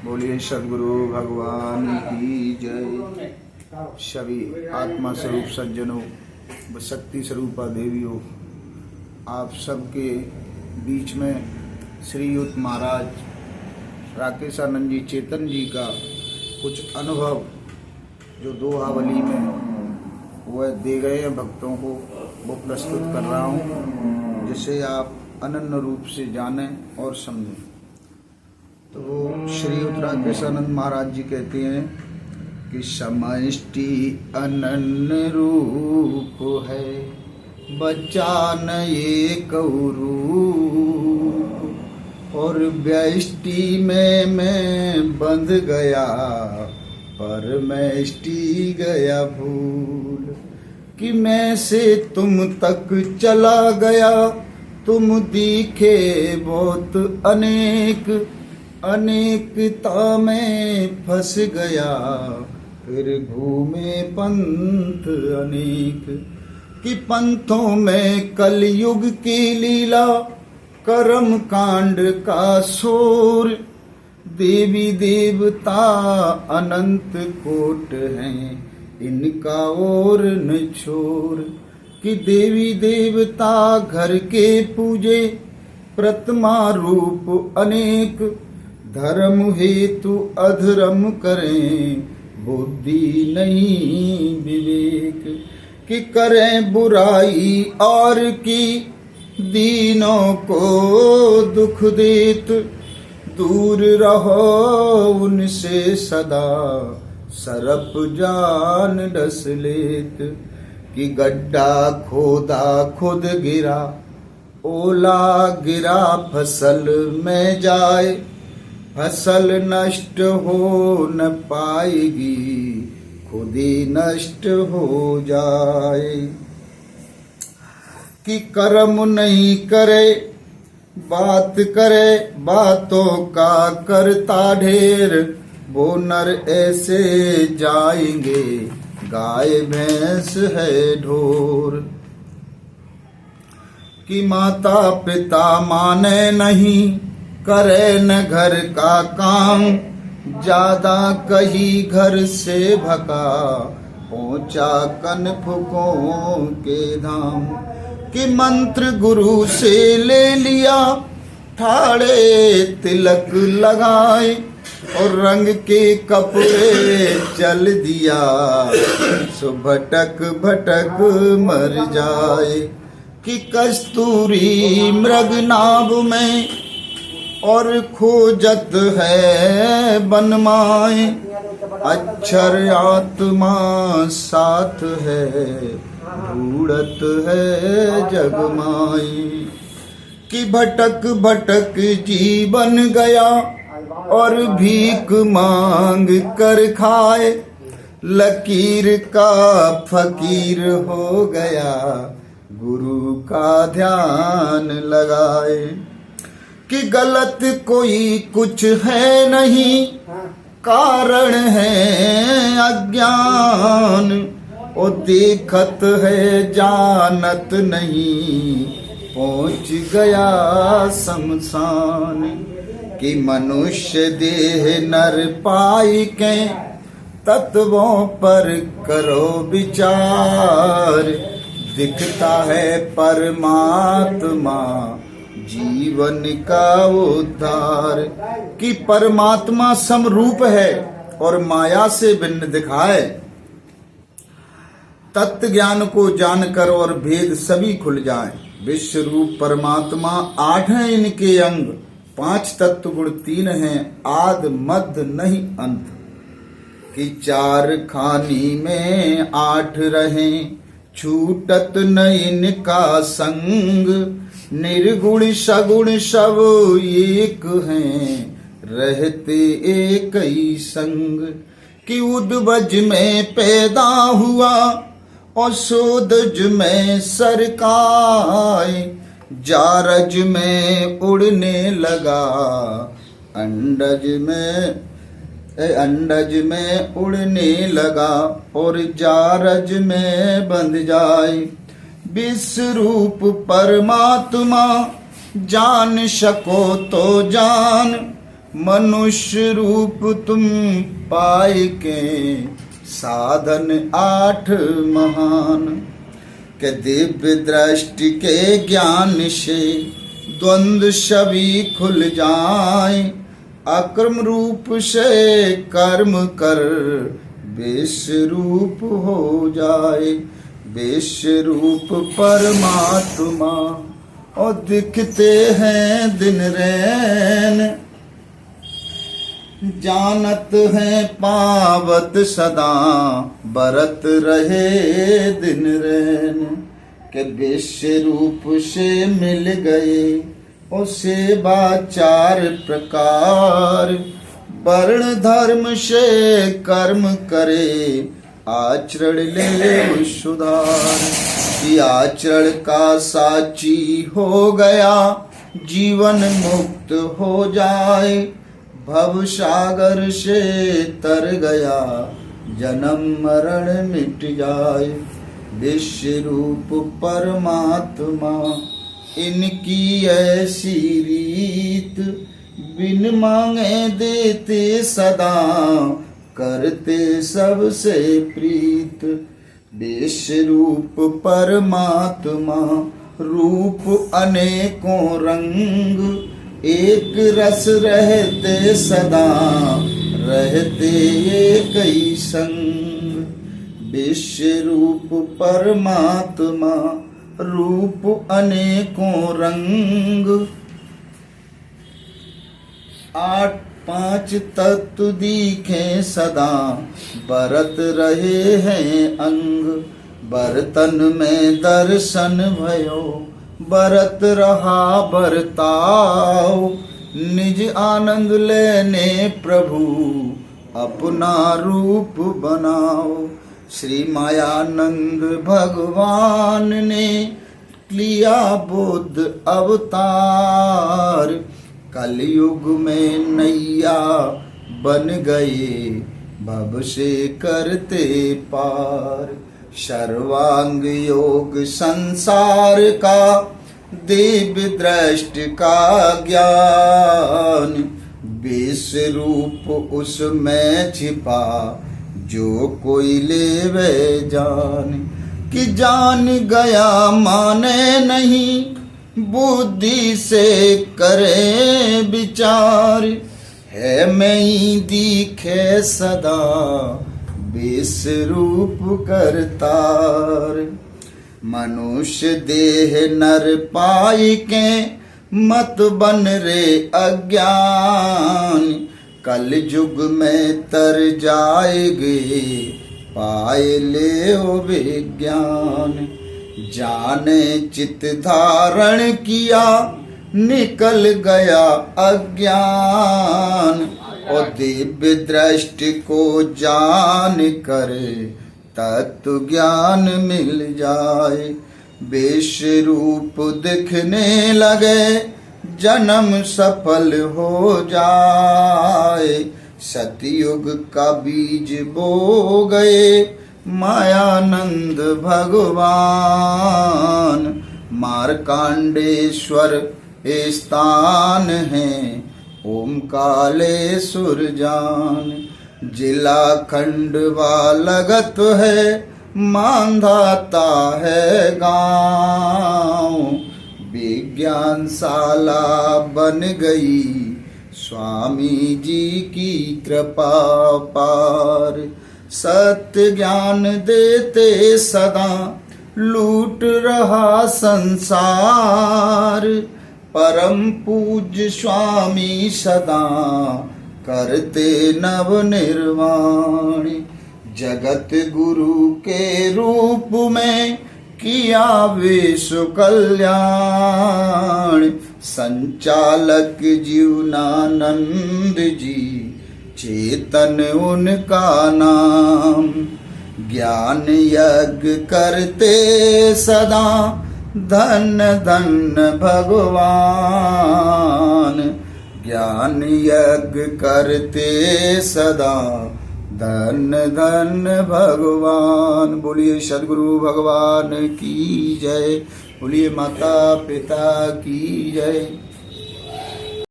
बोलिए सदगुरु भगवान की जय। सभी आत्मा स्वरूप सज्जनों व शक्ति स्वरूपा देवियों, आप सबके बीच में श्रीयुत महाराज राकेशानंद जी चेतन जी का कुछ अनुभव जो दोहावली में वह दे गए हैं भक्तों को, वो प्रस्तुत कर रहा हूँ, जिसे आप अनन्य रूप से जानें और समझें। तो वो श्रीयुत राकेशानंद महाराज जी कहते हैं कि समष्टि अनन्य रूप है, बचा न एक रूप, और व्यष्टि में मैं बंध गया, पर मैं इष्टि गया भूल, कि मैं से तुम तक चला गया, तुम दिखे बहुत अनेक, अनेकता में फंस गया, फिर घूमे पंथ अनेक, कि पंथों में कलयुग की लीला, कर्म कांड का शोर, देवी देवता अनंत कोट हैं, इनका और न छोर, कि देवी देवता घर के पूजे, प्रतिमा रूप अनेक, धर्म हेतु अधर्म करें, बुद्धि नहीं विवेक, कि करें बुराई और की, दीनों को दुख देत, दूर रहो उनसे सदा, सरप जान डस लेत, कि गड्ढा खोदा खुद गिरा, ओला गिरा फसल में जाए, फसल नष्ट हो न पाएगी, खुद ही नष्ट हो जाए, कि कर्म नहीं करे, बात करे, बातों का करता ढेर, वो नर ऐसे जाएंगे, गाय भैंस है ढोर, कि माता पिता माने नहीं, करे न घर का काम, ज्यादा कही घर से भगा, पहुंचा कनफुकों के धाम, कि मंत्र गुरु से ले लिया, ठाड़े तिलक लगाए, और रंग के कपड़े चल दिया, सो भटक भटक मर जाए, कि कस्तूरी मृग नाभ में, और खोजत है बनमाए, अक्षर आत्मा साथ है, ढूंढत है जगमाई, कि भटक भटक जीवन गया, और भीख मांग कर खाए, लकीर का फकीर हो गया, गुरु का ध्यान लगाए, कि गलत कोई कुछ है नहीं, कारण है अज्ञान, ओ देखत है जानत नहीं, पहुंच गया शमशान, कि मनुष्य देह नर पाई के, तत्वों पर करो विचार, दिखता है परमात्मा, जीवन का उद्धार, कि परमात्मा समरूप है और माया से भिन्न दिखाए, तत्व ज्ञान को जानकर और भेद सभी खुल जाए, विश्व रूप परमात्मा 8 हैं इनके अंग, 5 तत्व गुण 3 हैं, आद मध्य नहीं अंत, कि 4 खानी में 8 रहें, छूटत न इनका संग, निर्गुण सगुण सब एक हैं, रहते एक ही संग, कि उद्वज में पैदा हुआ, और सोदज में सरकाए, जारज में उड़ने लगा, अंडज में उड़ने लगा, और जारज में बंध जाए, विश्व रूप परमात्मा, जान सको तो जान, मनुष्य रूप तुम पाए के साधन 8 महान, के दिव्य दृष्टि के ज्ञान से द्वंद्व सभी खुल जाए, अकर्म रूप से कर्म कर विश्व रूप हो जाए। विश्व रूप परमात्मा और दिखते हैं दिन रैन, जानत है पावत सदा बरत रहे दिन रैन, के विश्व रूप से मिल गए उसे बाचार प्रकार, वर्ण धर्म से कर्म करे आचरण ले सुधार, कि आचरण का साची हो गया जीवन मुक्त हो जाए, भव सागर से तर गया जन्म मरण मिट जाए। विश्व रूप परमात्मा इनकी ऐसी रीत, बिन मांगे देते सदा करते सबसे प्रीत। विश्व रूप परमात्मा रूप अनेकों रंग, एक रस रहते सदा रहते एक ही संग। विश्व रूप परमात्मा रूप अनेकों रंग, 8 5 तत्व दिखे सदा बरत रहे हैं अंग। बर्तन में दर्शन भयो बरत रहा बरताओ, निज आनंद लेने प्रभु अपना रूप बनाओ। श्री मायानंद भगवान ने लिया बुद्ध अवतार, कलयुग में नैया बन गए भव से करते पार। सर्वांग योग संसार का दिव्य दृष्टि का ज्ञान, विश्व रूप उसमें छिपा जो कोई लेवे जान। कि जान गया माने नहीं बुद्धि से करे विचार, है मैं ही दिखे सदा विश्व रूप करतार। मनुष्य देह नर पाई के मत बन रे अज्ञान, कल युग में तर जाएगे पाए ले ओ विज्ञान। जाने चित धारण किया निकल गया अज्ञान, और दिव्य दृष्टि को जान कर तत्व ज्ञान मिल जाए। विश्व रूप दिखने लगे जन्म सफल हो जाए, सतयुग का बीज बो गए मायानंद भगवान। मार्कांडेश्वर स्थान है ओमकालेश्वर जान, जिला खंडवा लगत है मांधाता है गाँव। विज्ञानशाला बन गई स्वामी जी की कृपा पार। सत्य ज्ञान देते सदा लूट रहा संसार, परम पूज्य स्वामी सदा करते नव निर्वाण। जगत गुरु के रूप में किया विश्व कल्याण, संचालक जीवनानंद जी चेतन उनका नाम। ज्ञान यज्ञ करते सदा धन धन भगवान, ज्ञान यज्ञ करते सदा धन धन भगवान। बोलिए सद्गुरु भगवान की जय, बोलिए माता पिता की जय।